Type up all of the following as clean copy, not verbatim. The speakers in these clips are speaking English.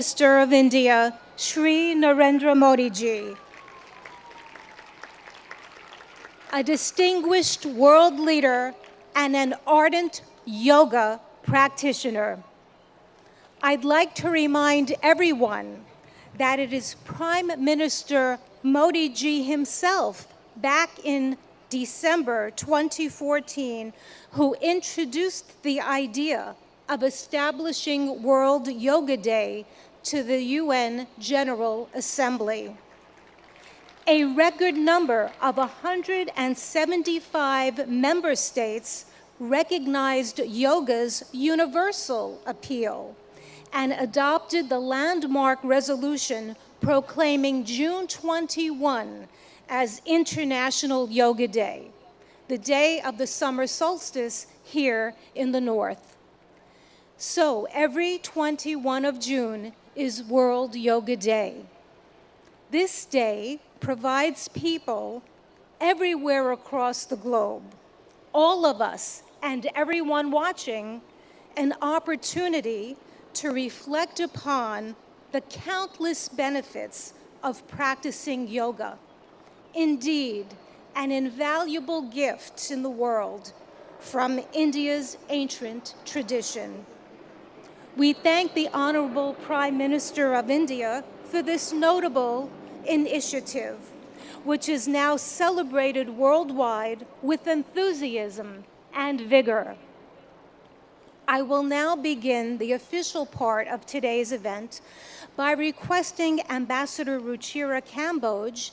Minister of India, Shri Narendra Modi ji, a distinguished world leader and an ardent yoga practitioner. I'd like to remind everyone that it is Prime Minister Modi ji himself back in December 2014 who introduced the idea of establishing World Yoga Day to the UN General Assembly. A record number of 175 member states recognized yoga's universal appeal and adopted the landmark resolution proclaiming June 21 as International Yoga Day, the day of the summer solstice here in the north. So every 21 of June is World Yoga Day. This day provides people everywhere across the globe, all of us and everyone watching, an opportunity to reflect upon the countless benefits of practicing yoga. Indeed, an invaluable gift in the world from India's ancient tradition. We thank the Honorable Prime Minister of India for this notable initiative, which is now celebrated worldwide with enthusiasm and vigor. I will now begin the official part of today's event by requesting Ambassador Ruchira Kamboj,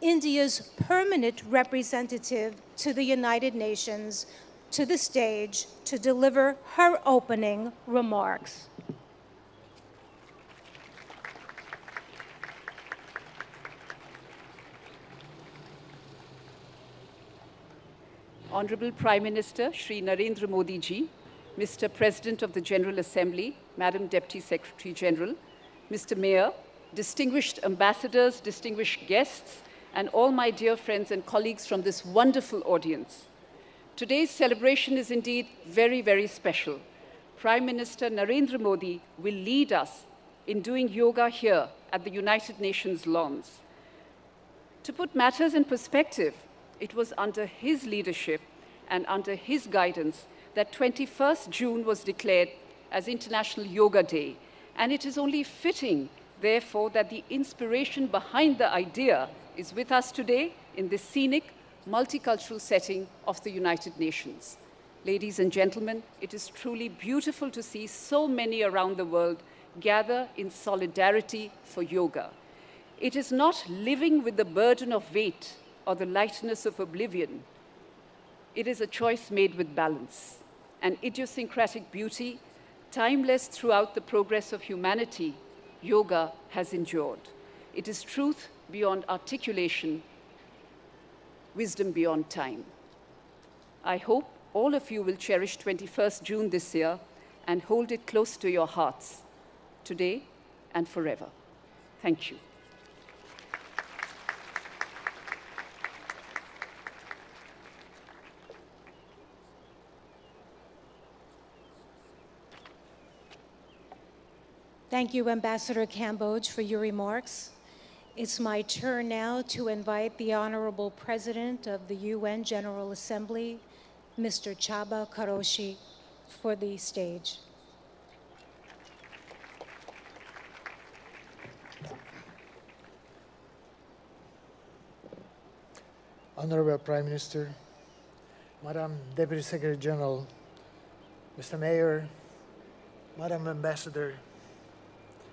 India's permanent representative to the United Nations, to the stage to deliver her opening remarks. Honorable Prime Minister Shri Narendra Modi ji, Mr. President of the General Assembly, Madam Deputy Secretary General, Mr. Mayor, distinguished ambassadors, distinguished guests, and all my dear friends and colleagues from this wonderful audience. Today's celebration is indeed very, very special. Prime Minister Narendra Modi will lead us in doing yoga here at the United Nations lawns. To put matters in perspective, it was under his leadership and under his guidance that 21st June was declared as International Yoga Day. And it is only fitting, therefore, that the inspiration behind the idea is with us today in this scenic, multicultural setting of the United Nations. Ladies and gentlemen, it is truly beautiful to see so many around the world gather in solidarity for yoga. It is not living with the burden of weight or the lightness of oblivion. It is a choice made with balance, an idiosyncratic beauty, timeless throughout the progress of humanity. Yoga has endured. It is truth beyond articulation, wisdom beyond time. I hope all of you will cherish 21st June this year and hold it close to your hearts, today and forever. Thank you. Thank you, Ambassador Kamboj, for your remarks. It's my turn now to invite the Honorable President of the UN General Assembly, Mr. Chaba Karoshi, for the stage. Honorable Prime Minister, Madam Deputy Secretary General, Mr. Mayor, Madam Ambassador,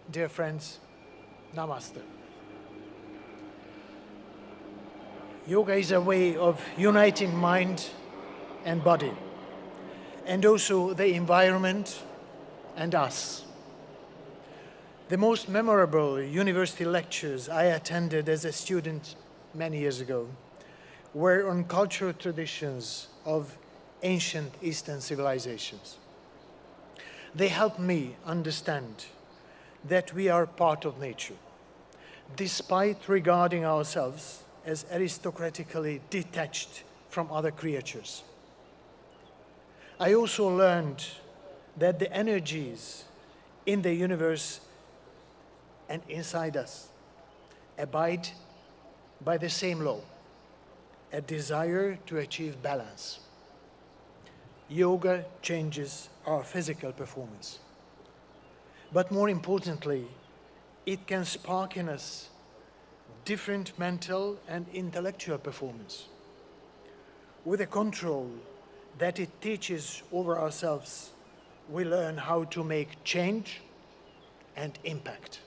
dear friends, Namaste. Yoga is a way of uniting mind and body, and also the environment and us. The most memorable university lectures I attended as a student many years ago were on cultural traditions of ancient Eastern civilizations. They helped me understand that we are part of nature, despite regarding ourselves as aristocratically detached from other creatures. I also learned that the energies in the universe and inside us abide by the same law, a desire to achieve balance. Yoga changes our physical performance. But more importantly, it can spark in us different mental and intellectual performance. With the control that it teaches over ourselves, we learn how to make change and impact.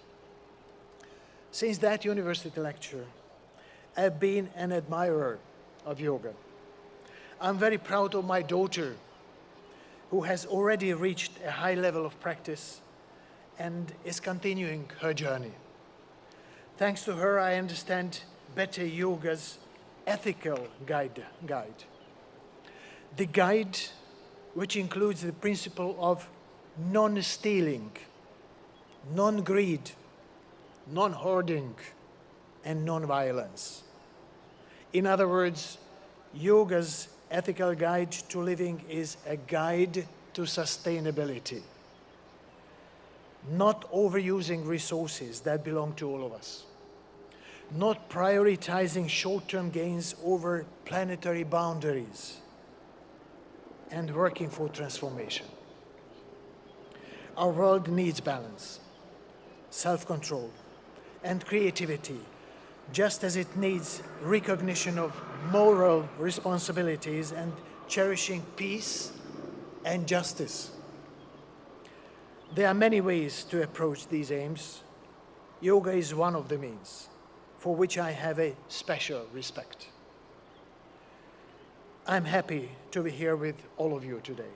Since that university lecture, I've been an admirer of yoga. I'm very proud of my daughter, who has already reached a high level of practice and is continuing her journey. Thanks to her, I understand better yoga's ethical guide. The guide, which includes the principle of non-stealing, non-greed, non-hoarding, and non-violence. In other words, yoga's ethical guide to living is a guide to sustainability, not overusing resources that belong to all of us, not prioritizing short-term gains over planetary boundaries, and working for transformation. Our world needs balance, self-control, and creativity, just as it needs recognition of moral responsibilities and cherishing peace and justice. There are many ways to approach these aims. Yoga is one of the means, for which I have a special respect. I'm happy to be here with all of you today,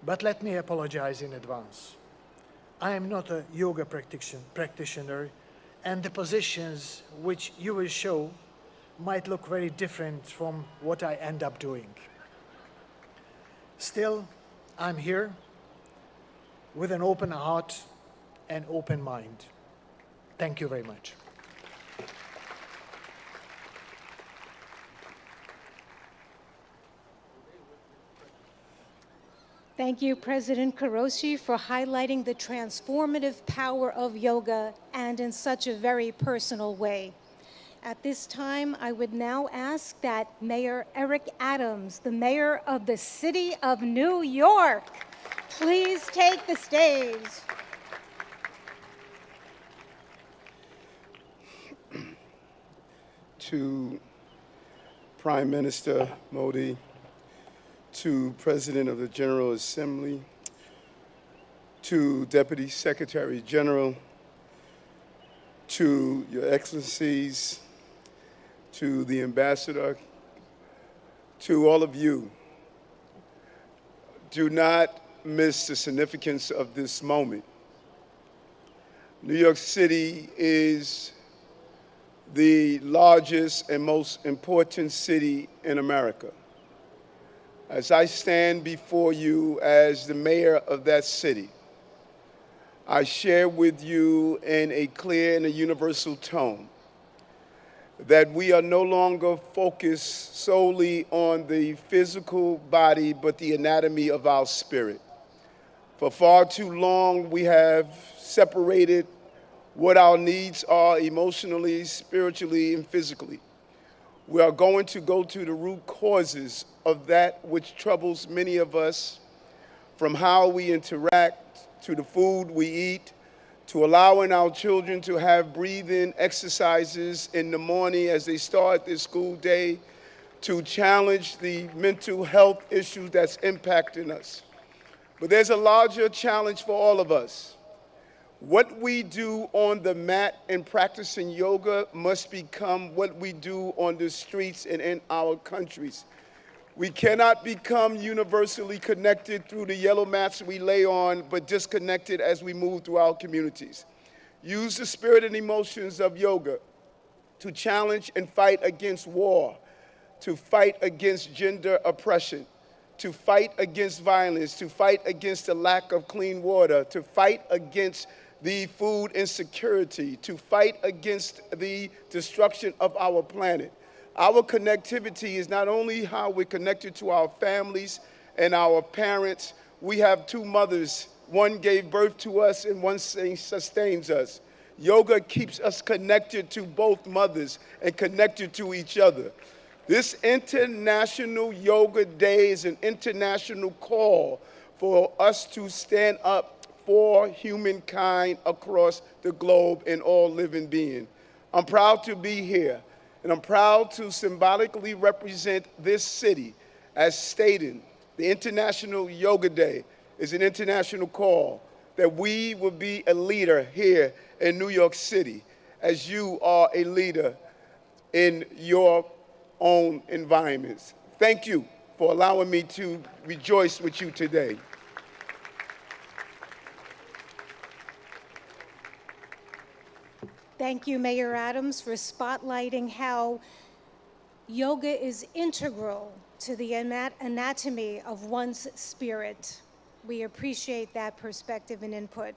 but let me apologize in advance. I am not a yoga practitioner, and the positions which you will show might look very different from what I end up doing. Still, I'm here with an open heart and open mind. Thank you very much. Thank you, President Karoshi, for highlighting the transformative power of yoga and in such a very personal way. At this time, I would now ask that Mayor Eric Adams, the mayor of the city of New York, please take the stage. To Prime Minister Modi, to President of the General Assembly, to Deputy Secretary General, to Your Excellencies, to the Ambassador, to all of you, do not miss the significance of this moment. New York City is the largest and most important city in America. As I stand before you as the mayor of that city, I share with you in a clear and a universal tone that we are no longer focused solely on the physical body, but the anatomy of our spirit. For far too long, we have separated what our needs are emotionally, spiritually, and physically. We are going to go to the root causes of that which troubles many of us, from how we interact, to the food we eat, to allowing our children to have breathing exercises in the morning as they start their school day, to challenge the mental health issues that's impacting us. But there's a larger challenge for all of us. What we do on the mat and practicing yoga must become what we do on the streets and in our countries. We cannot become universally connected through the yellow mats we lay on, but disconnected as we move through our communities. Use the spirit and emotions of yoga to challenge and fight against war, to fight against gender oppression, to fight against violence, to fight against the lack of clean water, to fight against the food insecurity, to fight against the destruction of our planet. Our connectivity is not only how we're connected to our families and our parents. We have two mothers. One gave birth to us and one sustains us. Yoga keeps us connected to both mothers and connected to each other. This International Yoga Day is an international call for us to stand up for humankind across the globe and all living beings. I'm proud to be here, and I'm proud to symbolically represent this city. As stated, the International Yoga Day is an international call that we will be a leader here in New York City, as you are a leader in your own environments. Thank you for allowing me to rejoice with you today. Thank you, Mayor Adams, for spotlighting how yoga is integral to the anatomy of one's spirit. We appreciate that perspective and input.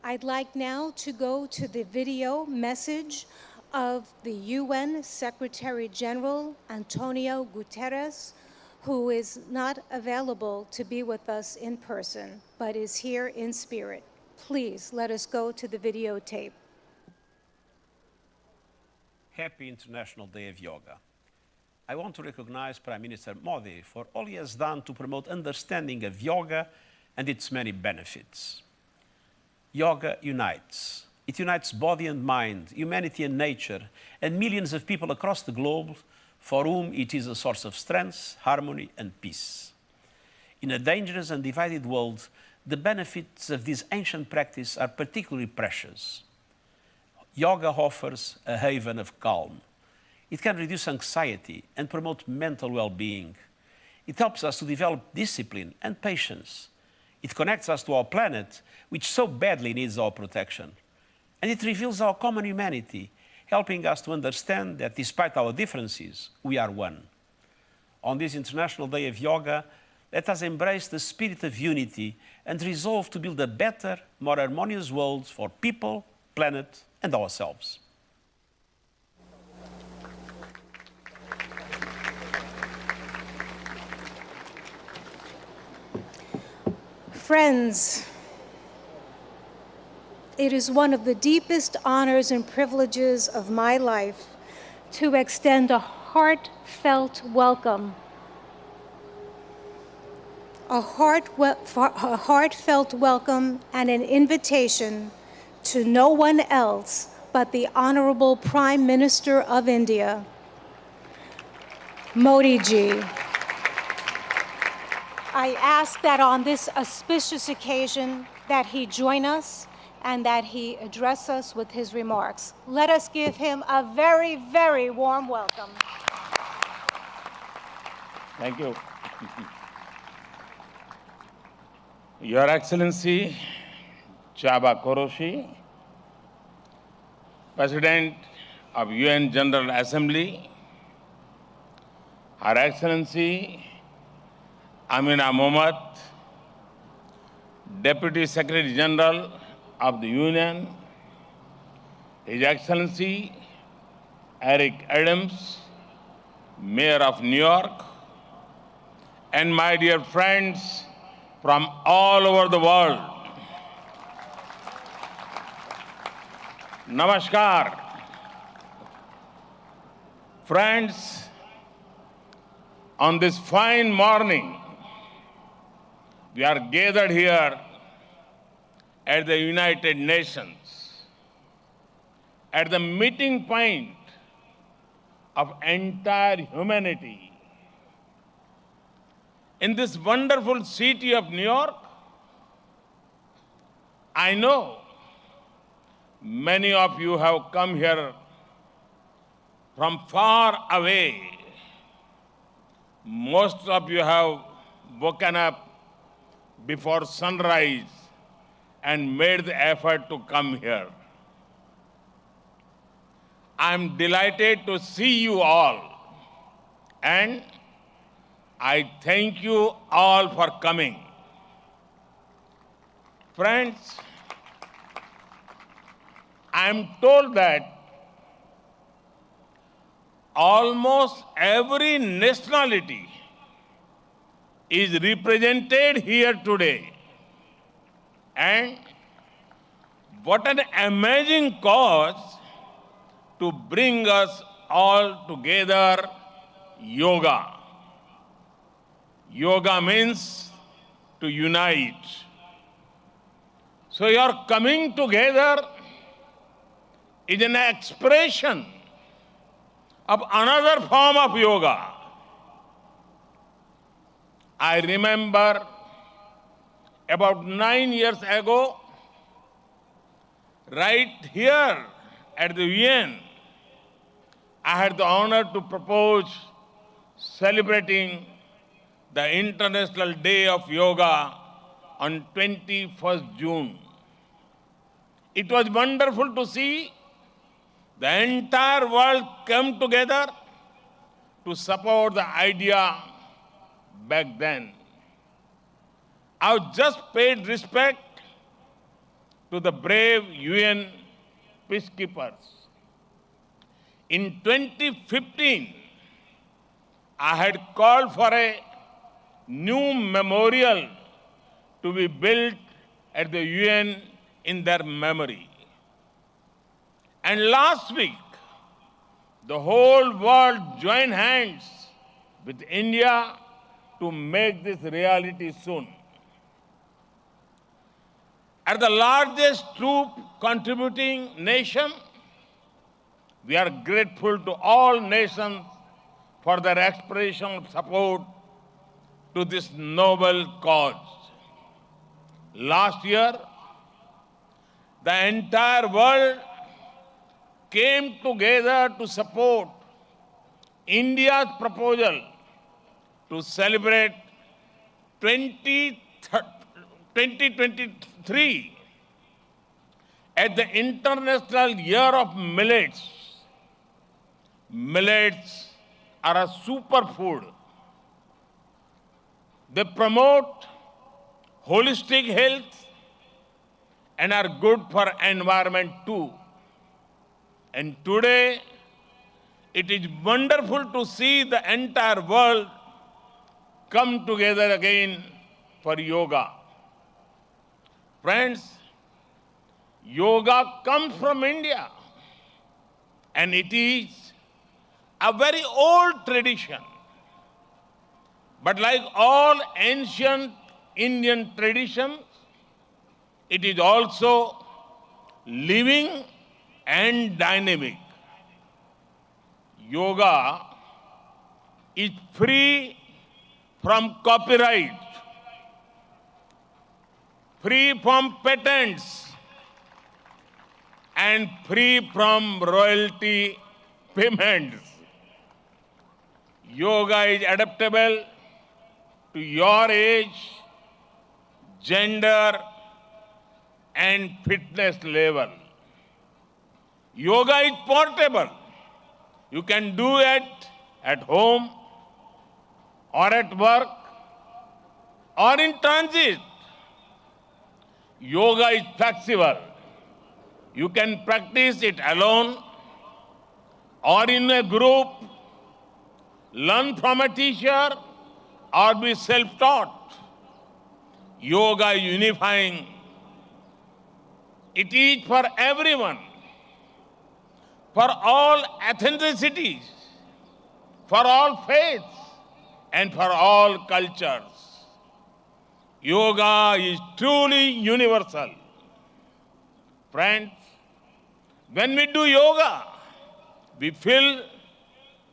I'd like now to go to the video message of the UN Secretary General Antonio Guterres, who is not available to be with us in person, but is here in spirit. Please let us go to the videotape. Happy International Day of Yoga. I want to recognize Prime Minister Modi for all he has done to promote understanding of yoga and its many benefits. Yoga unites. It unites body and mind, humanity and nature, and millions of people across the globe for whom it is a source of strength, harmony, and peace. In a dangerous and divided world, the benefits of this ancient practice are particularly precious. Yoga offers a haven of calm. It can reduce anxiety and promote mental well-being. It helps us to develop discipline and patience. It connects us to our planet, which so badly needs our protection. And it reveals our common humanity, helping us to understand that despite our differences, we are one. On this International Day of Yoga, let us embrace the spirit of unity and resolve to build a better, more harmonious world for people, planet, and ourselves. Friends, it is one of the deepest honors and privileges of my life to extend a heartfelt welcome, a heartfelt welcome and an invitation to no one else but the Honorable Prime Minister of India, Modi ji. I ask that on this auspicious occasion that he join us and that he address us with his remarks. Let us give him a very, very warm welcome. Thank you. Your Excellency, Chaba Koroshi, President of UN General Assembly, Her Excellency Amina Mohammed, Deputy Secretary General of the Union, His Excellency Eric Adams, Mayor of New York, and my dear friends from all over the world. Namaskar. Friends, on this fine morning, we are gathered here at the United Nations, at the meeting point of entire humanity. In this wonderful city of New York, I know many of you have come here from far away. Most of you have woken up before sunrise and made the effort to come here. I'm delighted to see you all, and I thank you all for coming. Friends, I'm told that almost every nationality is represented here today, and What an amazing cause to bring us all together, yoga. Yoga means to unite. So your coming together is an expression of another form of yoga. I remember about 9 years ago, right here at the UN, I had the honor to propose celebrating the International Day of Yoga on 21st June. It was wonderful to see the entire world come together to support the idea back then. I just paid respect to the brave UN peacekeepers. In 2015, I had called for a new memorial to be built at the UN in their memory. And last week, the whole world joined hands with India to make this reality soon. As the largest troop contributing nation, we are grateful to all nations for their expression of support to this noble cause. Last year, the entire world came together to support India's proposal to celebrate 2023 as the International Year of Millets. Millets are a superfood. They promote holistic health and are good for environment too. And today, it is wonderful to see the entire world come together again for yoga. Friends, yoga comes from India, and it is a very old tradition. But like all ancient Indian traditions, it is also living and dynamic. Yoga is free from copyright, free from patents, and free from royalty payments. Yoga is adaptable to your age, gender, and fitness level. Yoga is portable. You can do it at home or at work or in transit. Yoga is flexible. You can practice it alone or in a group, learn from a teacher, or be self-taught. Yoga is unifying. It is for everyone, for all ethnicities, for all faiths, and for all cultures. Yoga is truly universal. Friends, when we do yoga, we feel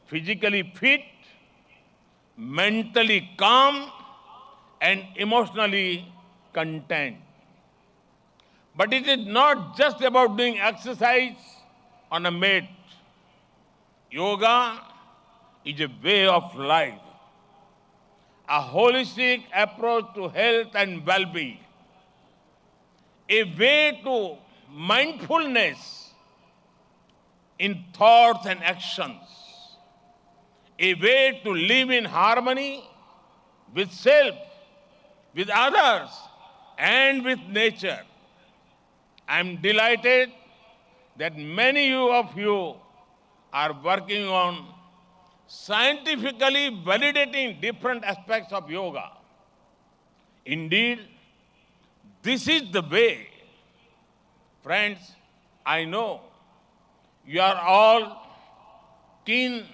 physically fit, mentally calm, and emotionally content. But it is not just about doing exercise on a mat. Yoga is a way of life, a holistic approach to health and well-being, a way to mindfulness in thoughts and actions, a way to live in harmony with self, with others, and with nature. I am delighted that many of you are working on scientifically validating different aspects of yoga. Indeed, this is the way Friends, I know you are all keen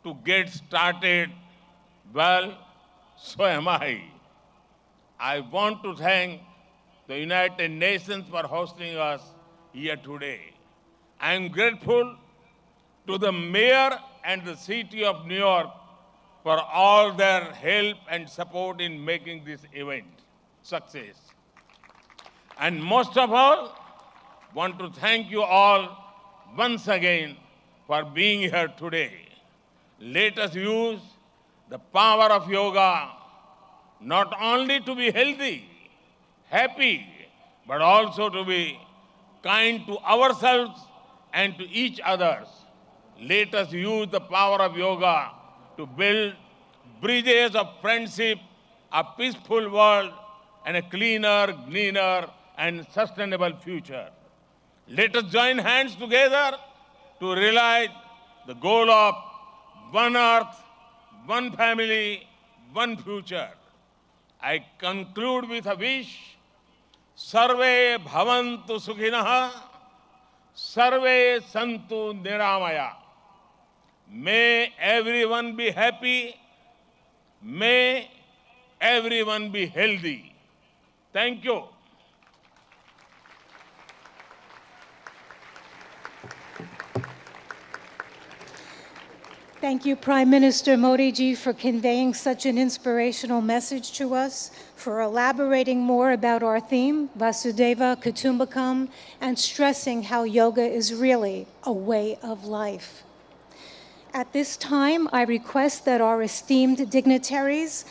to get started. Well, so am I. I want to thank the United Nations for hosting us here today. I am grateful to the mayor and the city of New York for all their help and support in making this event success. And most of all, want to thank you all once again for being here today. Let us use the power of yoga not only to be healthy, happy, but also to be kind to ourselves and to each others. Let us use the power of yoga to build bridges of friendship, a peaceful world, and a cleaner, greener, and sustainable future. Let us join hands together to realize the goal of one earth, one family, one future. I conclude with a wish. Sarve bhavantu sukhinah, sarve santu niramaya. May everyone be happy. May everyone be healthy. Thank you. Thank you, Prime Minister Modi ji, for conveying such an inspirational message to us, for elaborating more about our theme, Vasudeva Kutumbakam, and stressing how yoga is really a way of life. At this time, I request that our esteemed dignitaries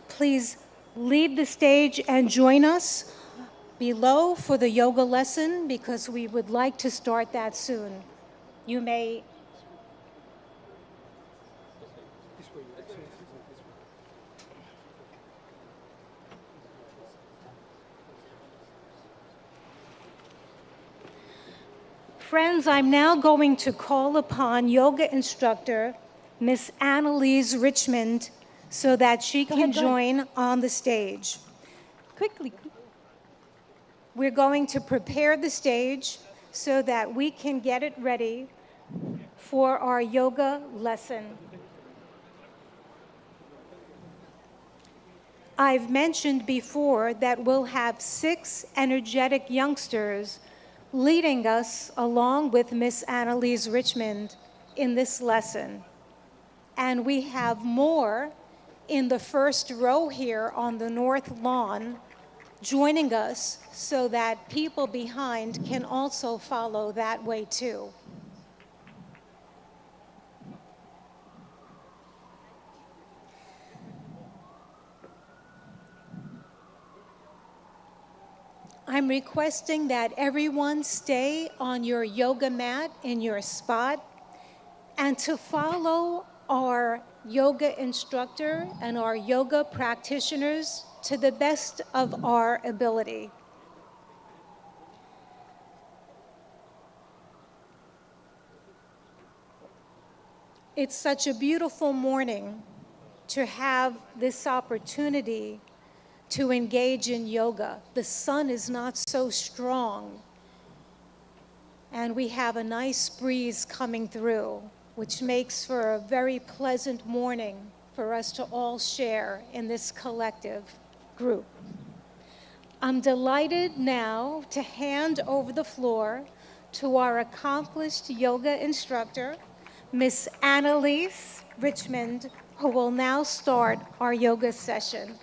please leave the stage and join us below for the yoga lesson, because we would like to start that soon. You may Friends, I'm now going to call upon yoga instructor Miss Annalise Richmond so that she can join on the stage. Quickly. We're going to prepare the stage so that we can get it ready for our yoga lesson. I've mentioned before that we'll have 6 energetic youngsters leading us along with Miss Annalise Richmond in this lesson. And we have more in the first row here on the north lawn joining us so that people behind can also follow that way too. I'm requesting that everyone stay on your yoga mat in your spot and to follow our yoga instructor and our yoga practitioners to the best of our ability. It's such a beautiful morning to have this opportunity to engage in yoga. The sun is not so strong, and we have a nice breeze coming through, which makes for a very pleasant morning for us to all share in this collective group. I'm delighted now to hand over the floor to our accomplished yoga instructor, Miss Annalise Richmond, who will now start our yoga session.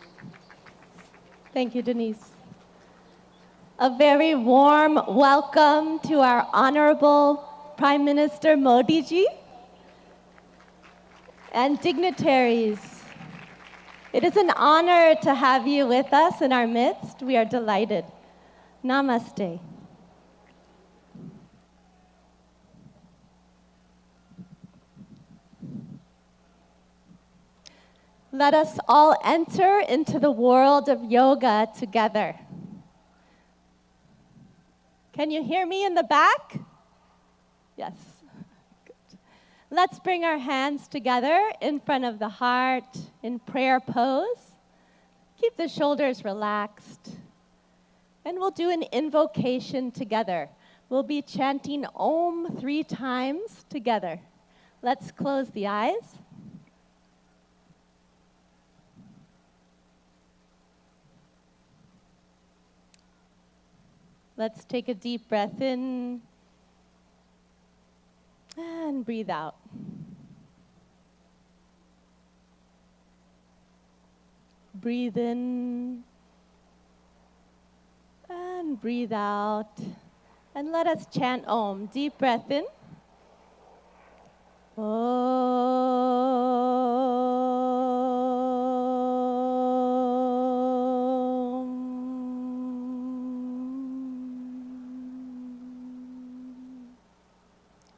Thank you, Denise. A very warm welcome to our Honorable Prime Minister Modi ji and dignitaries. It is an honor to have you with us in our midst. We are delighted. Namaste. Let us all enter into the world of yoga together. Can you hear me in the back? Yes. Good. Let's bring our hands together in front of the heart in prayer pose. Keep the shoulders relaxed. And we'll do an invocation together. We'll be chanting Om 3 times together. Let's close the eyes. Let's take a deep breath in and breathe out. Breathe in and breathe out. And let us chant Om. Deep breath in. Om.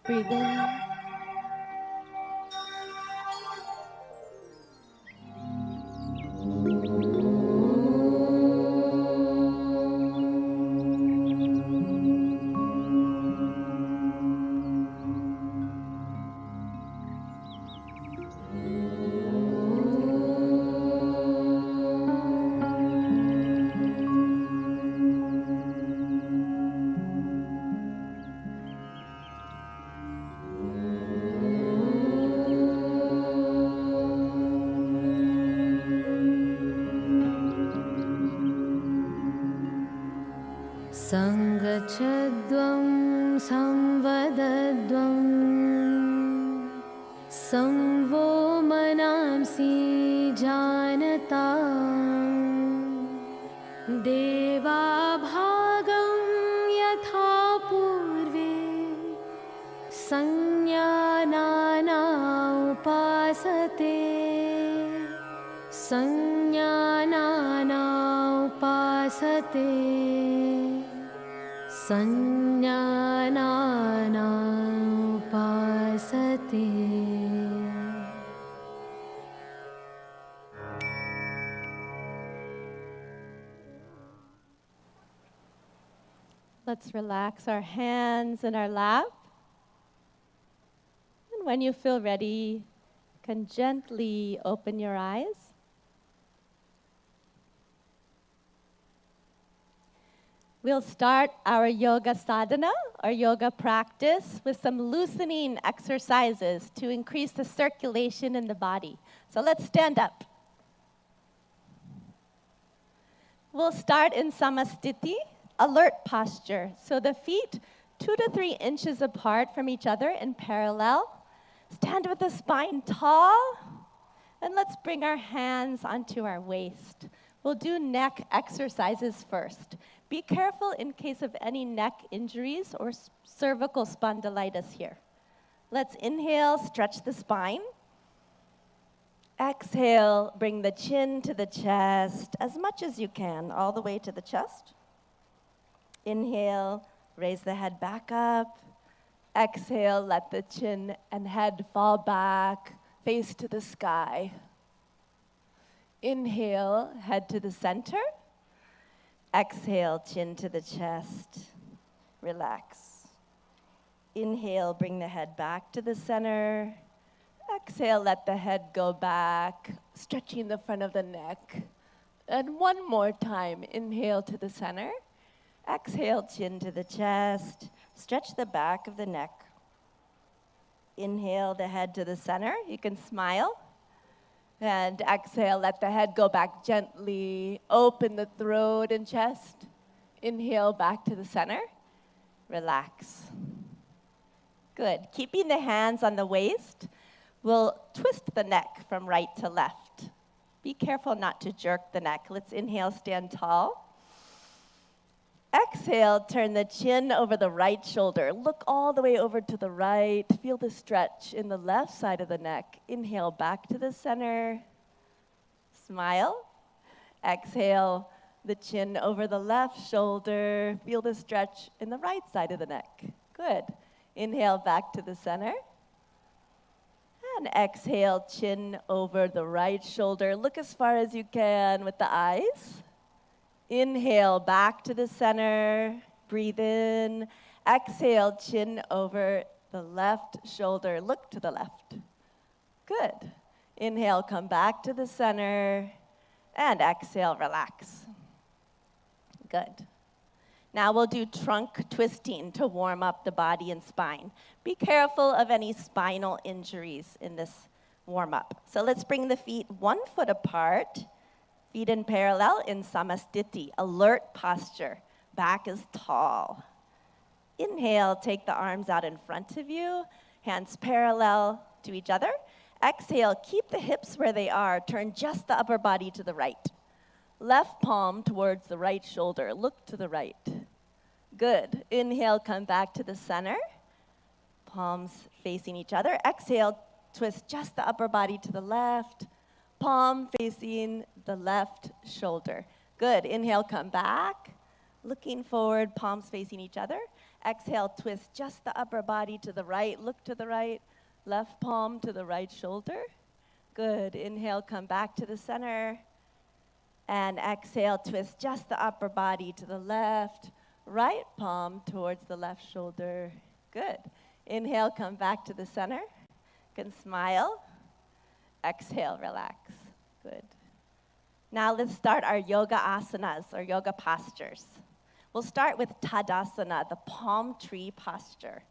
Breathe in. Sangachadvam samvadadvam samvo manamsi janatam deva bhagam yatha purve sanyanana upasate sanyanana upasate Sanyanana upasate. Let's relax our hands in our lap. And when you feel ready, you can gently open your eyes. We'll start our yoga sadhana, our yoga practice, with some loosening exercises to increase the circulation in the body. So let's stand up. We'll start in samastiti, alert posture. So the feet 2 to 3 inches apart from each other in parallel. Stand with the spine tall. And let's bring our hands onto our waist. We'll do neck exercises first. Be careful in case of any neck injuries or cervical spondylitis here. Let's inhale, stretch the spine. Exhale, bring the chin to the chest as much as you can, all the way to the chest. Inhale, raise the head back up. Exhale, let the chin and head fall back, face to the sky. Inhale, head to the center. Exhale, chin to the chest. Relax. Inhale, bring the head back to the center. Exhale, let the head go back, stretching the front of the neck. And one more time, inhale to the center. Exhale, chin to the chest. Stretch the back of the neck. Inhale the head to the center. You can smile. And exhale, let the head go back gently. Open the throat and chest. Inhale back to the center. Relax. Good. Keeping the hands on the waist, we'll twist the neck from right to left. Be careful not to jerk the neck. Let's inhale, stand tall. Exhale, turn the chin over the right shoulder. Look all the way over to the right. Feel the stretch in the left side of the neck. Inhale, back to the center. Smile. Exhale, the chin over the left shoulder. Feel the stretch in the right side of the neck. Good. Inhale, back to the center. And exhale, chin over the right shoulder. Look as far as you can with the eyes. Inhale, back to the center. Breathe in. Exhale, chin over the left shoulder. Look to the left. Good. Inhale, come back to the center. And exhale, relax. Good. Now we'll do trunk twisting to warm up the body and spine. Be careful of any spinal injuries in this warm-up. So let's bring the feet 1 foot apart, feet in parallel in Samastiti, alert posture. Back is tall. Inhale, take the arms out in front of you, hands parallel to each other. Exhale, keep the hips where they are, turn just the upper body to the right. Left palm towards the right shoulder, look to the right. Good. Inhale, come back to the center. Palms facing each other. Exhale, twist just the upper body to the left. Palm facing the left shoulder. Good. Inhale, come back. Looking forward, palms facing each other. Exhale, twist just the upper body to the right. Look to the right. Left palm to the right shoulder. Good. Inhale, come back to the center. And exhale, twist just the upper body to the left. Right palm towards the left shoulder. Good. Inhale, come back to the center. You can smile. Exhale, relax. Good. Now let's start our yoga asanas, or yoga postures. We'll start with Tadasana, the palm tree posture.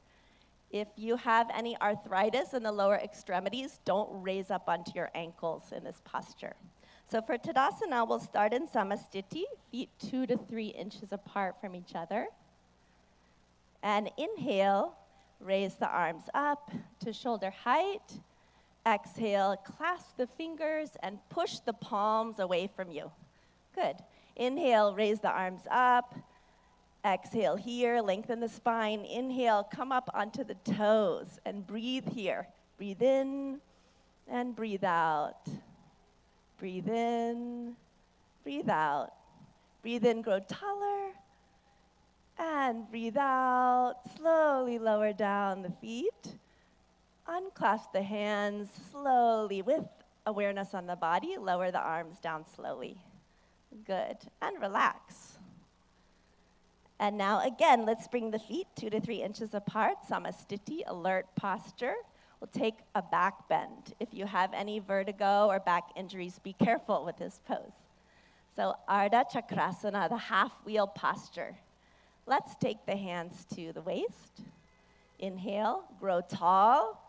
If you have any arthritis in the lower extremities, don't raise up onto your ankles in this posture. So for Tadasana, we'll start in Samastiti, feet 2 to 3 inches apart from each other. And inhale, raise the arms up to shoulder height. Exhale, clasp the fingers and push the palms away from you. Good. Inhale, raise the arms up. Exhale here, lengthen the spine. Inhale, come up onto the toes and breathe here. Breathe in and breathe out. Breathe in, breathe out. Breathe in, grow taller. And breathe out, slowly lower down the feet. Unclasp the hands slowly with awareness on the body. Lower the arms down slowly. Good. And relax. And now again, let's bring the feet 2 to 3 inches apart. Samastiti, alert posture. We'll take a back bend. If you have any vertigo or back injuries, be careful with this pose. So Ardha Chakrasana, the half wheel posture. Let's take the hands to the waist. Inhale, grow tall.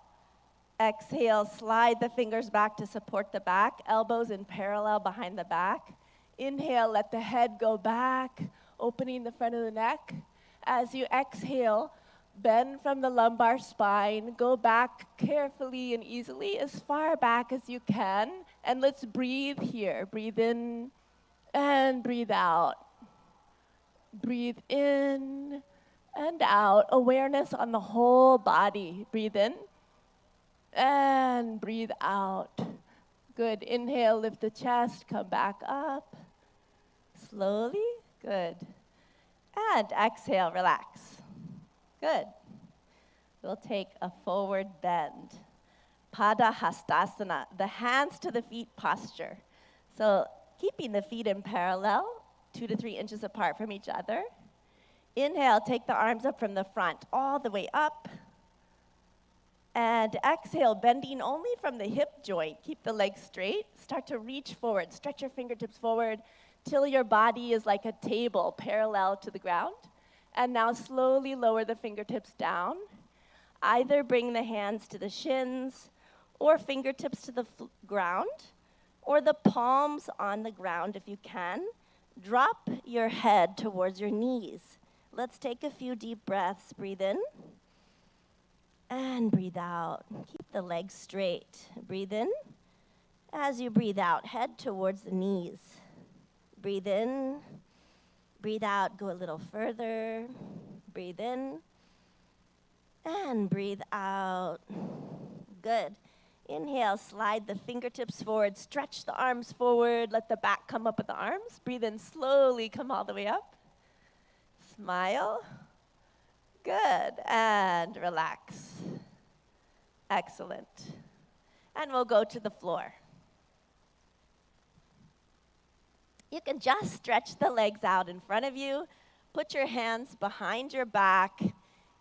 Exhale, slide the fingers back to support the back, elbows in parallel behind the back. Inhale, let the head go back, opening the front of the neck. As you exhale, bend from the lumbar spine, go back carefully and easily as far back as you can, and let's breathe here. Breathe in and breathe out. Breathe in and out. Awareness on the whole body. Breathe in and breathe out. Good. Inhale, lift the chest, come back up. Slowly. Good. And exhale, relax. Good. We'll take a forward bend. Pada Hastasana, the hands to the feet posture. So keeping the feet in parallel, 2 to 3 inches apart from each other. Inhale, take the arms up from the front, all the way up. And exhale, bending only from the hip joint. Keep the legs straight. Start to reach forward. Stretch your fingertips forward till your body is like a table parallel to the ground. And now slowly lower the fingertips down. Either bring the hands to the shins or fingertips to the ground, or the palms on the ground if you can. Drop your head towards your knees. Let's take a few deep breaths. Breathe in and breathe out. Keep the legs straight. Breathe in. As you breathe out, head towards the knees. Breathe in. Breathe out, go a little further. Breathe in. And breathe out. Good. Inhale, slide the fingertips forward, stretch the arms forward, let the back come up with the arms. Breathe in slowly, come all the way up. Smile. Good. And relax. Excellent. And we'll go to the floor. You can just stretch the legs out in front of you. Put your hands behind your back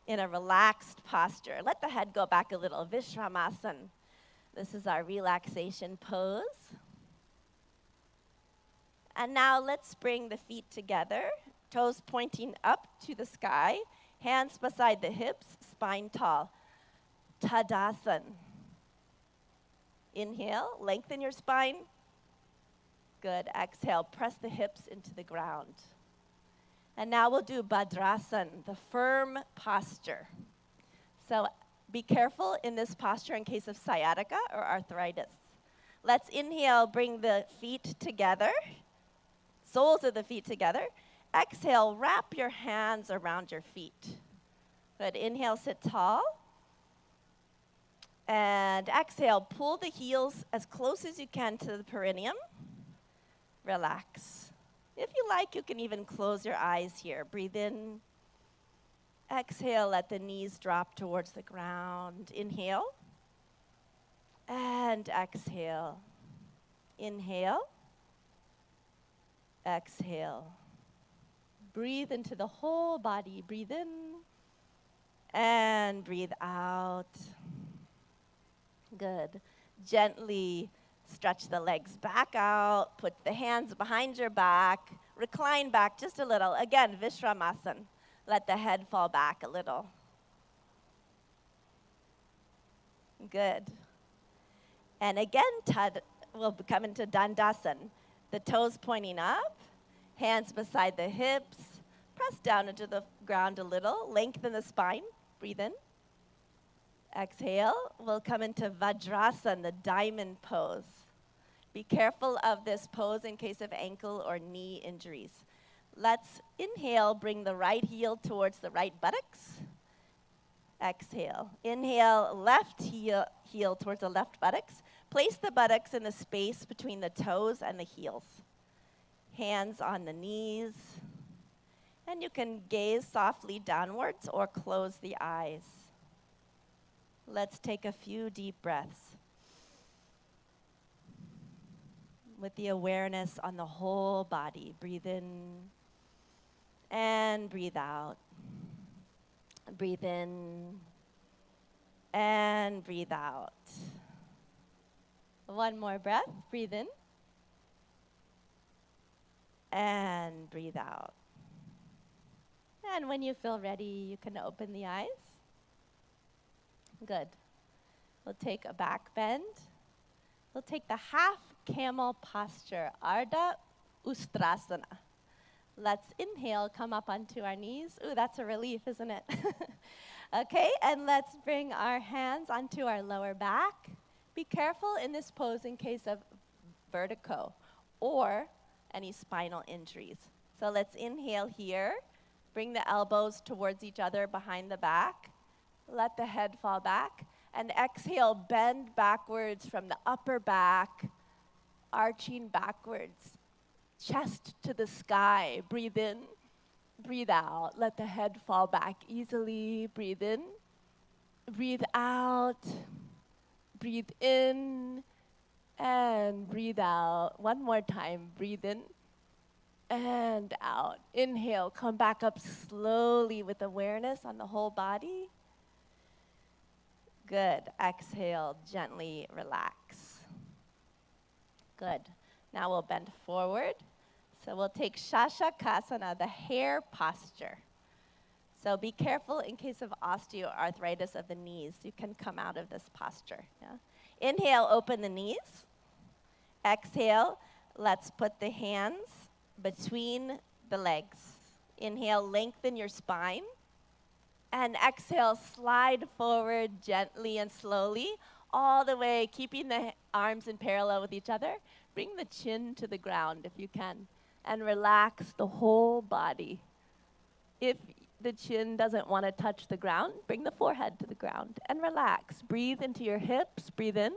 in a relaxed posture. Let the head go back a little. Vishramasana. This is our relaxation pose. And now let's bring the feet together Toes pointing up to the sky, hands beside the hips, spine tall. Tadasana. Inhale, lengthen your spine. Good. Exhale, press the hips into the ground. And now we'll do Bhadrasana, the firm posture. So be careful in this posture in case of sciatica or arthritis. Let's inhale, bring the feet together, soles of the feet together. Exhale, wrap your hands around your feet. Good. Inhale, sit tall. And exhale, pull the heels as close as you can to the perineum. Relax. If you like, you can even close your eyes here. Breathe in. Exhale, let the knees drop towards the ground. Inhale. And exhale. Inhale. Exhale. Breathe into the whole body. Breathe in. And breathe out. Good. Gently stretch the legs back out. Put the hands behind your back. Recline back just a little. Again, Vishramasana. Let the head fall back a little. Good. And again, we'll come into Dandasana. The toes pointing up, hands beside the hips. Press down into the ground a little. Lengthen the spine. Breathe in. Exhale. We'll come into Vajrasana, the diamond pose. Be careful of this pose in case of ankle or knee injuries. Let's inhale, bring the right heel towards the right buttocks. Exhale. Inhale, left heel towards the left buttocks. Place the buttocks in the space between the toes and the heels. Hands on the knees. And you can gaze softly downwards or close the eyes. Let's take a few deep breaths with the awareness on the whole body. Breathe in and breathe out. Breathe in and breathe out. One more breath. Breathe in and breathe out. And when you feel ready, you can open the eyes. Good. We'll take a back bend. We'll take the half camel posture, Ardha Ustrasana. Let's inhale, come up onto our knees. Ooh, that's a relief, isn't it? Okay, and let's bring our hands onto our lower back. Be careful in this pose in case of vertigo or any spinal injuries. So let's inhale here. Bring the elbows towards each other behind the back. Let the head fall back. And exhale, bend backwards from the upper back, arching backwards, chest to the sky. Breathe in, breathe out. Let the head fall back easily. Breathe in, breathe out. Breathe in and breathe out. One more time. Breathe in and out. Inhale, come back up slowly with awareness on the whole body. Good. Exhale, gently relax. Good. Now we'll bend forward. So we'll take Shashakasana, the hare posture. So be careful in case of osteoarthritis of the knees. You can come out of this posture. Yeah? Inhale, open the knees. Exhale, let's put the hands between the legs. Inhale, lengthen your spine. And exhale, slide forward gently and slowly, all the way, keeping the arms in parallel with each other. Bring the chin to the ground if you can, and relax the whole body. If the chin doesn't want to touch the ground, bring the forehead to the ground and relax. Breathe into your hips. Breathe in.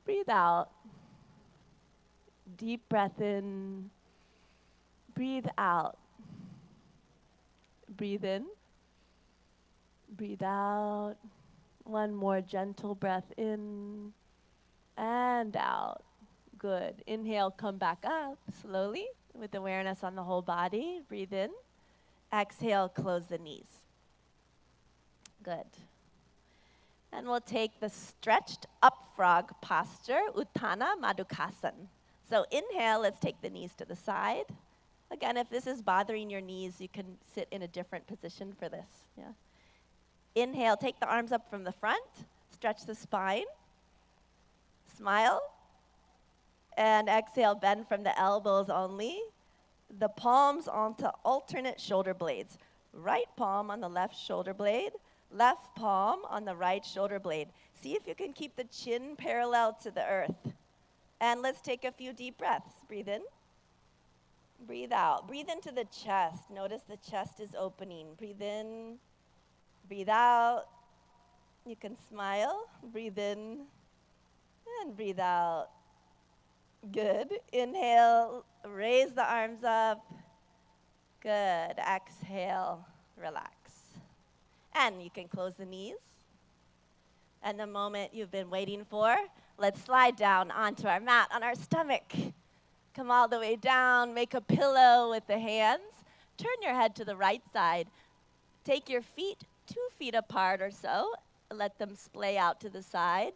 Breathe out. Deep breath in. Breathe out. Breathe in. Breathe out. One more gentle breath in and out. Good. Inhale, come back up slowly with awareness on the whole body. Breathe in. Exhale, close the knees. Good. And we'll take the stretched up frog posture, Uttana Madhukasana. So inhale, let's take the knees to the side. Again, if this is bothering your knees, you can sit in a different position for this. Yeah. Inhale, take the arms up from the front, stretch the spine, smile, and exhale, bend from the elbows only. The palms onto alternate shoulder blades. Right palm on the left shoulder blade, left palm on the right shoulder blade. See if you can keep the chin parallel to the earth. And let's take a few deep breaths. Breathe in. Breathe out. Breathe into the chest. Notice the chest is opening. Breathe in. Breathe out. You can smile. Breathe in. And breathe out. Good. Inhale. Raise the arms up. Good. Exhale. Relax. And you can close the knees. And the moment you've been waiting for, let's slide down onto our mat on our stomach. Come all the way down, make a pillow with the hands. Turn your head to the right side. Take your feet 2 feet apart or so. Let them splay out to the side.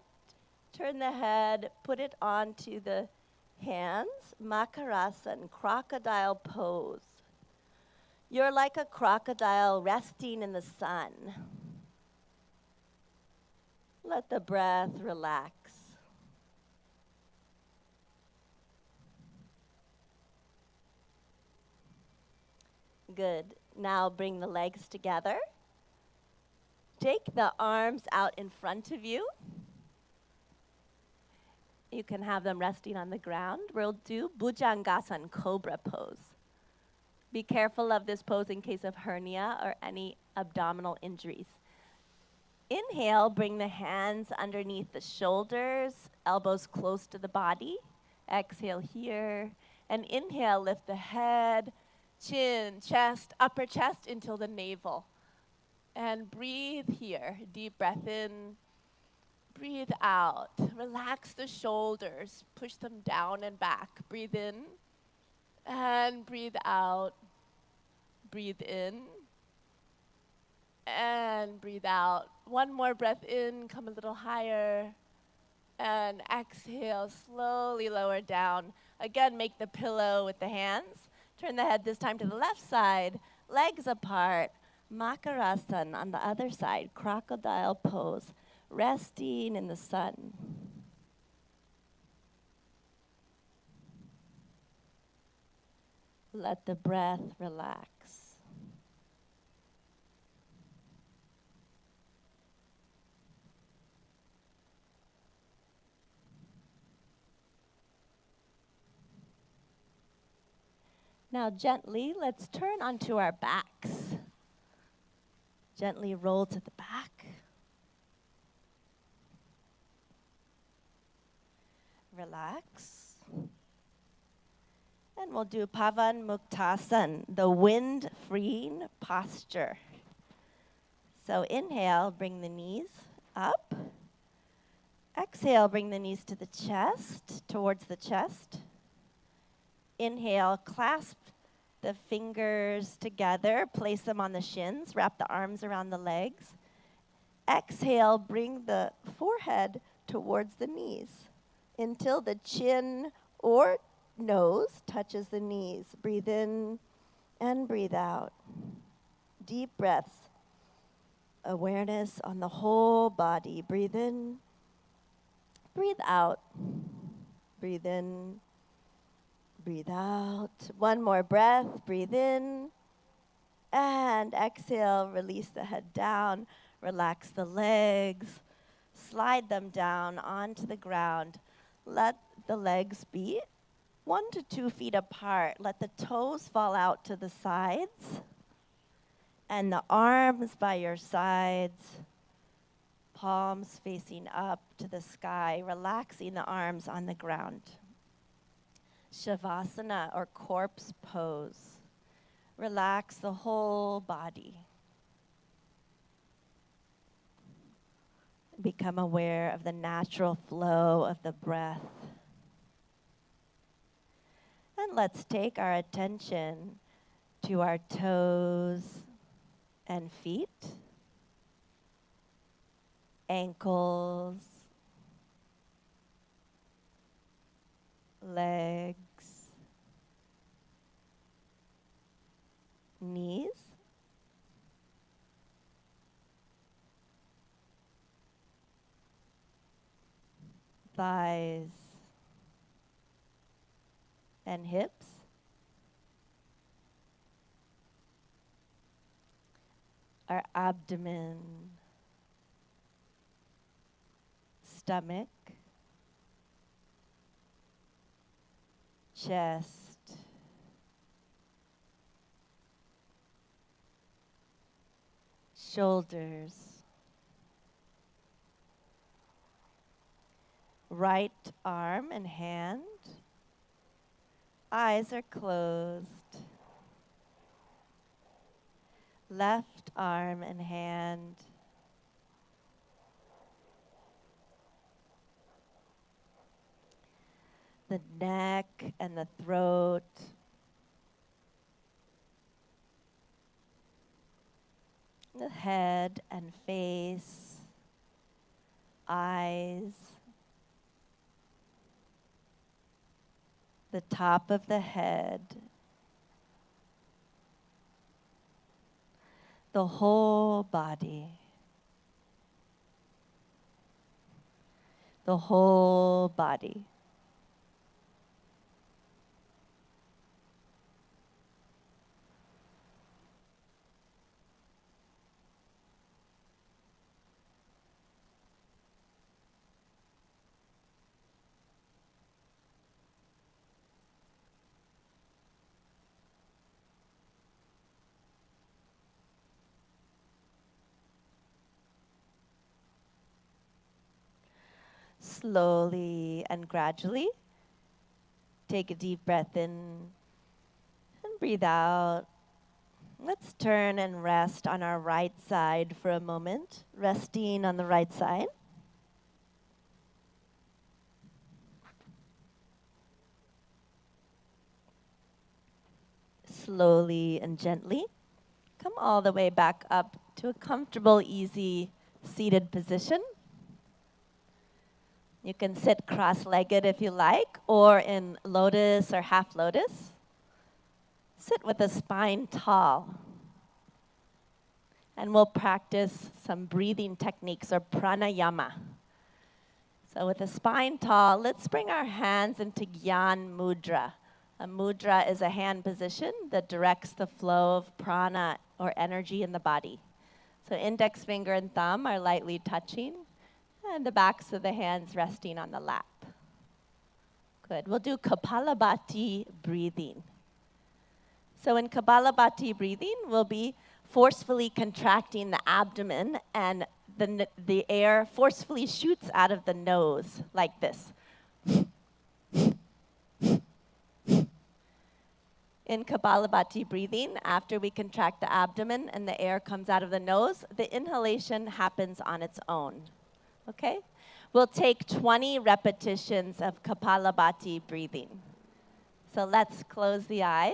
Turn the head, put it onto the hands. Makarasana, crocodile pose. You're like a crocodile resting in the sun. Let the breath relax. Good. Now bring the legs together. Take the arms out in front of you. You can have them resting on the ground. We'll do Bhujangasana, cobra pose. Be careful of this pose in case of hernia or any abdominal injuries. Inhale, bring the hands underneath the shoulders, elbows close to the body. Exhale here. And inhale, lift the head, chin, chest, upper chest until the navel. And breathe here. Deep breath in. Breathe out. Relax the shoulders. Push them down and back. Breathe in. And breathe out. Breathe in. And breathe out. One more breath in. Come a little higher. And exhale. Slowly lower down. Again, make the pillow with the hands. Turn the head this time to the left side. Legs apart. Makarasana on the other side. Crocodile pose. Resting in the sun. Let the breath relax. Now gently, let's turn onto our backs. Gently roll to the back. Relax. And we'll do Pavan Muktasan, the wind-freeing posture. So inhale, bring the knees up. Exhale, bring the knees to the chest, towards the chest. Inhale, clasp the fingers together, place them on the shins, wrap the arms around the legs. Exhale, bring the forehead towards the knees until the chin or nose touches the knees. Breathe in and breathe out. Deep breaths. Awareness on the whole body. Breathe in, breathe out. Breathe in, breathe out. One more breath. Breathe in. And exhale. Release the head down. Relax the legs. Slide them down onto the ground. Let the legs be 1 to 2 feet apart. Let the toes fall out to the sides. And the arms by your sides. Palms facing up to the sky. Relaxing the arms on the ground. Shavasana or corpse pose. Relax the whole body. Become aware of the natural flow of the breath. And let's take our attention to our toes and feet, ankles, legs, knees. Thighs and hips. Our abdomen, stomach, chest, shoulders, right arm and hand. Eyes are closed. Left arm and hand. The neck and the throat. The head and face. Eyes. The top of the head. The whole body. The whole body. Slowly and gradually, take a deep breath in and breathe out. Let's turn and rest on our right side for a moment, resting on the right side. Slowly and gently, come all the way back up to a comfortable, easy seated position. You can sit cross-legged if you like, or in lotus or half lotus. Sit with the spine tall. And we'll practice some breathing techniques or pranayama. So with the spine tall, let's bring our hands into Gyan Mudra. A mudra is a hand position that directs the flow of prana or energy in the body. So index finger and thumb are lightly touching, and the backs of the hands resting on the lap. Good. We'll do Kapalabhati breathing. So in Kapalabhati breathing, we'll be forcefully contracting the abdomen, and the air forcefully shoots out of the nose like this. In Kapalabhati breathing, after we contract the abdomen and the air comes out of the nose, the inhalation happens on its own. Okay? We'll take 20 repetitions of Kapalabhati breathing. So let's close the eyes.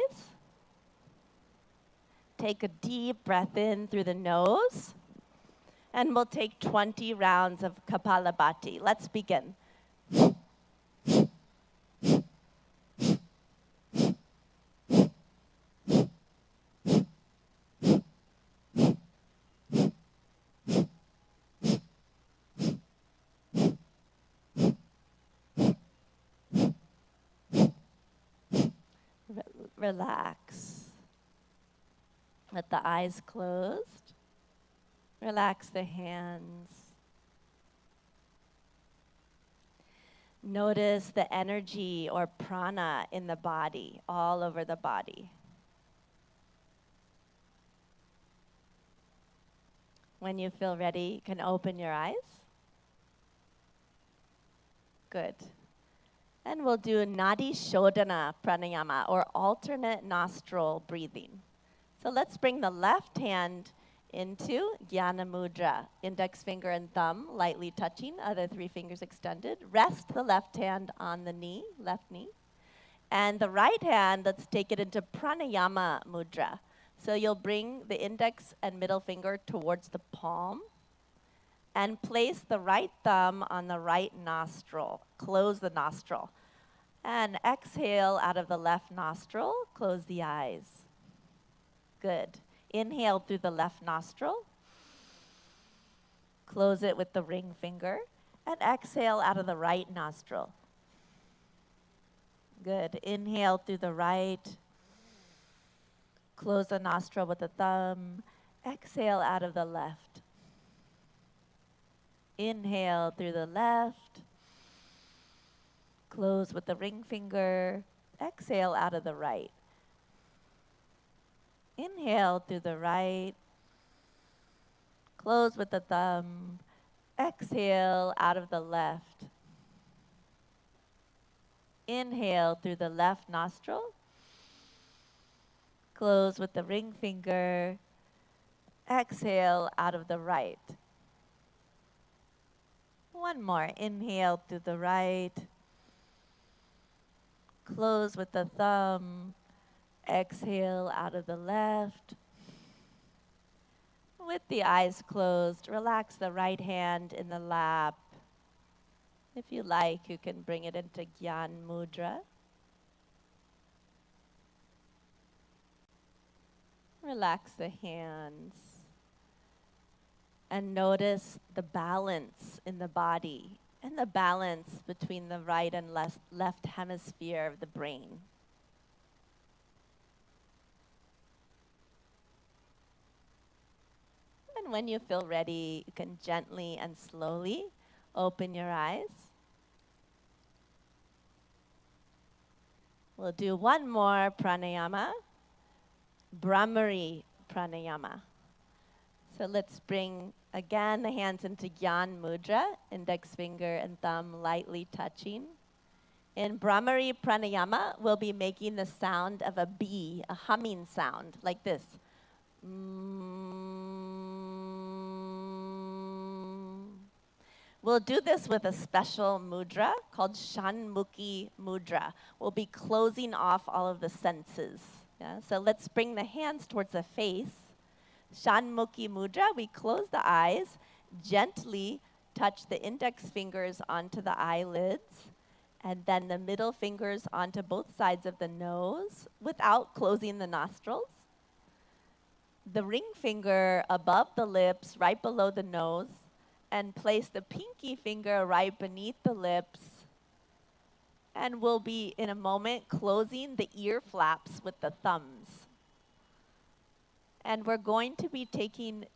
Take a deep breath in through the nose. And we'll take 20 rounds of Kapalabhati. Let's begin. Relax. Let the eyes closed. Relax the hands. Notice the energy or prana in the body, all over the body. When you feel ready, you can open your eyes. Good. And we'll do Nadi Shodhana Pranayama, or alternate nostril breathing. So let's bring the left hand into Jnana Mudra. Index finger and thumb lightly touching, other 3 fingers extended. Rest the left hand on the knee, left knee. And the right hand, let's take it into Pranayama Mudra. So you'll bring the index and middle finger towards the palm and place the right thumb on the right nostril. Close the nostril. And exhale out of the left nostril, close the eyes. Good. Inhale through the left nostril. Close it with the ring finger. And exhale out of the right nostril. Good. Inhale through the right. Close the nostril with the thumb. Exhale out of the left. Inhale through the left. Close with the ring finger. Exhale out of the right. Inhale through the right. Close with the thumb. Exhale out of the left. Inhale through the left nostril. Close with the ring finger. Exhale out of the right. One more. Inhale through the right. Close with the thumb. Exhale out of the left. With the eyes closed, relax the right hand in the lap. If you like, you can bring it into Gyan Mudra. Relax the hands. And notice the balance in the body and the balance between the right and left hemisphere of the brain. And when you feel ready, you can gently and slowly open your eyes. We'll do one more pranayama, Brahmari pranayama. So let's bring, again, the hands into Gyan Mudra, index finger and thumb lightly touching. In Brahmari pranayama, we'll be making the sound of a bee, a humming sound, like this. We'll do this with a special mudra called Shanmukhi mudra. We'll be closing off all of the senses. Yeah? So let's bring the hands towards the face. Shanmukhi mudra, we close the eyes, gently touch the index fingers onto the eyelids, and then the middle fingers onto both sides of the nose without closing the nostrils. The ring finger above the lips, right below the nose, and place the pinky finger right beneath the lips. And we'll be, in a moment, closing the ear flaps with the thumbs. And we're going to be taking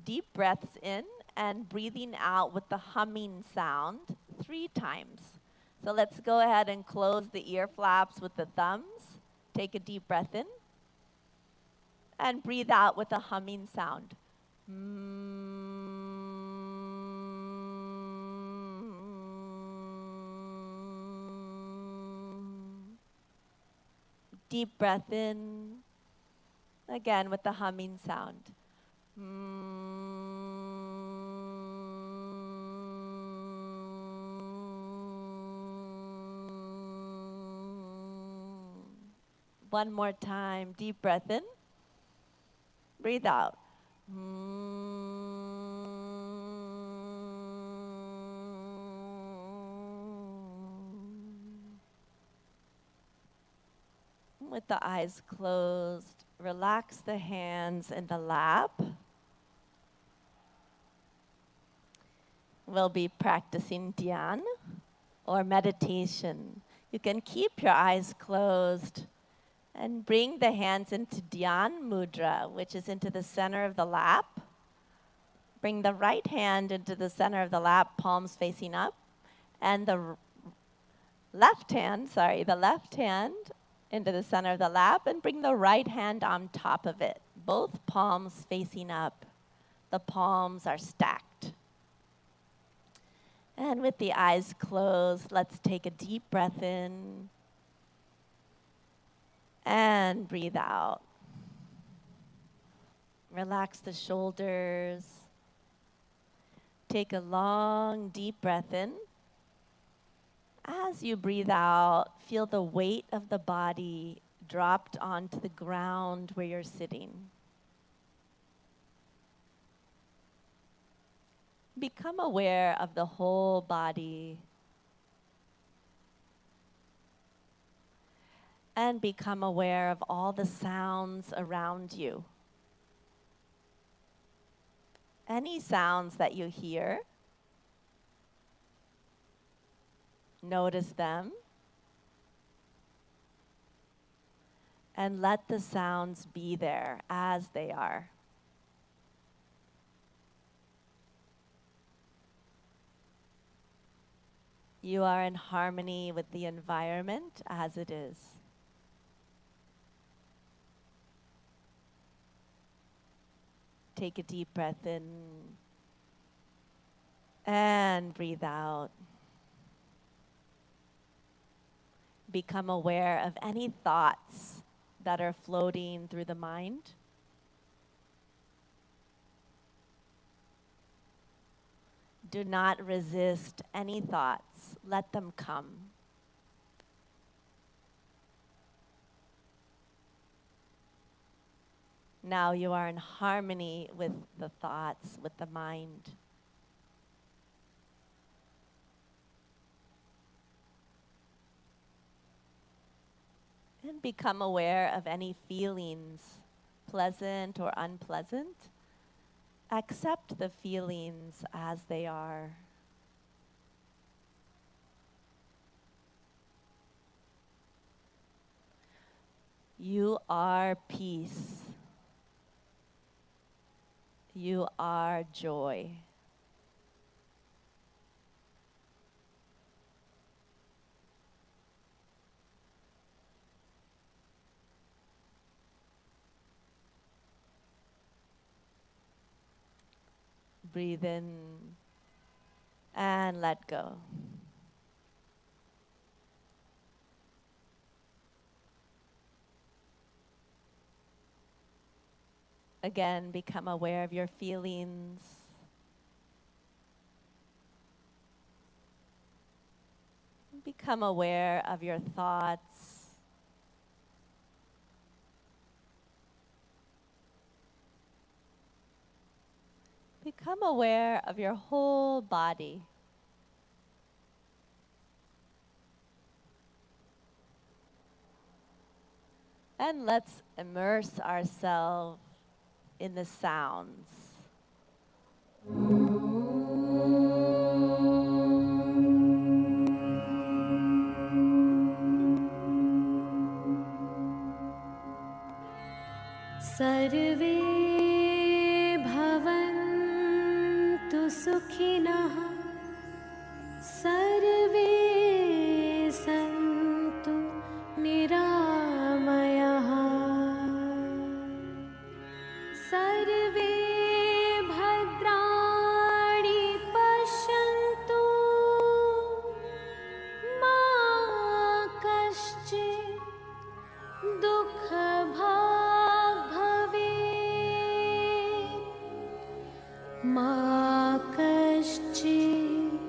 deep breaths in and breathing out with the humming sound 3 times. So let's go ahead and close the ear flaps with the thumbs. Take a deep breath in. And breathe out with a humming sound. Deep breath in. Again with the humming sound. One more time. Deep breath in. Breathe out. With the eyes closed, relax the hands in the lap. We'll be practicing dhyan or meditation. You can keep your eyes closed and bring the hands into dhyan mudra, which is into the center of the lap. Bring the right hand into the center of the lap, palms facing up, and the left hand into the center of the lap, and bring the right hand on top of it, both palms facing up. The palms are stacked. And with the eyes closed, let's take a deep breath in and breathe out. Relax the shoulders. Take a long, deep breath in. As you breathe out, feel the weight of the body dropped onto the ground where you're sitting. Become aware of the whole body. And become aware of all the sounds around you. Any sounds that you hear, notice them. And let the sounds be there as they are. You are in harmony with the environment as it is. Take a deep breath in and breathe out. Become aware of any thoughts that are floating through the mind. Do not resist any thoughts. Let them come. Now you are in harmony with the thoughts, with the mind. And become aware of any feelings, pleasant or unpleasant. Accept the feelings as they are. You are peace. You are joy. Breathe in and let go. Again, become aware of your feelings. Become aware of your thoughts. Become aware of your whole body. And let's immerse ourselves in the sounds. सर्वे भवन्तु सुखिनः सर्वे सन्तु निरामयाः सर्वे भद्राणि पश्यन्तु मा कश्चित् दुःखभाग् भवेत् मा कश्चित्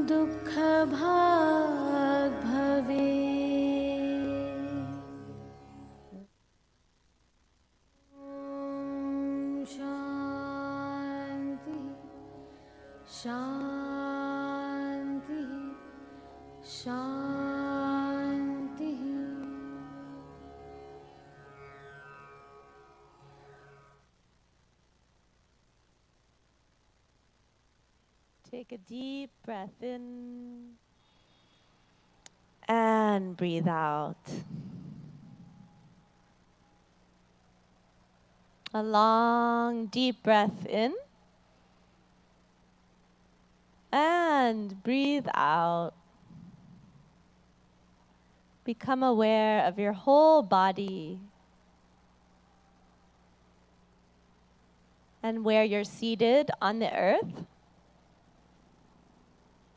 दुःखभाग् भवेत्। ॐ शान्ति शान्ति शान्तिः। Take a deep breath in and breathe out. A long, deep breath in and breathe out. Become aware of your whole body and where you're seated on the earth.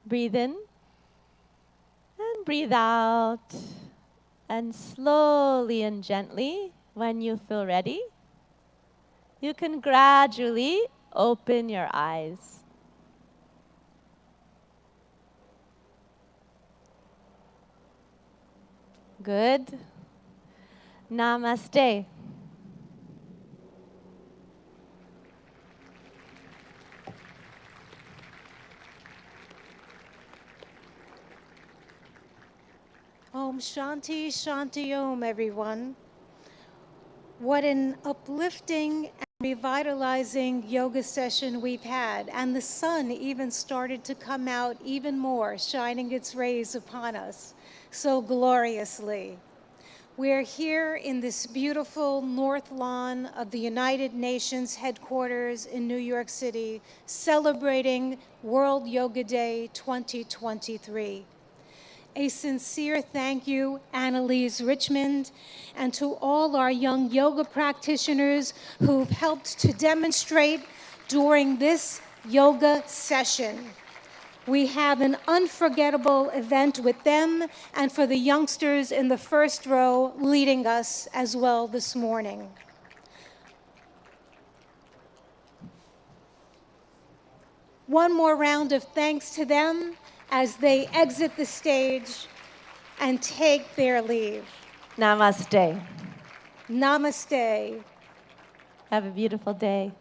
Breathe in and breathe out. And slowly and gently, when you feel ready, you can gradually open your eyes. Good. Namaste. Om Om Shanti, Shanti Om, everyone. What an uplifting and revitalizing yoga session we've had. And the sun even started to come out even more, shining its rays upon us so gloriously. We're here in this beautiful North Lawn of the United Nations headquarters in New York City, celebrating World Yoga Day 2023. A sincere thank you, Annalise Richmond, and to all our young yoga practitioners who've helped to demonstrate during this yoga session. We have an unforgettable event with them and for the youngsters in the first row leading us as well this morning. One more round of thanks to them as they exit the stage and take their leave. Namaste. Namaste. Have a beautiful day.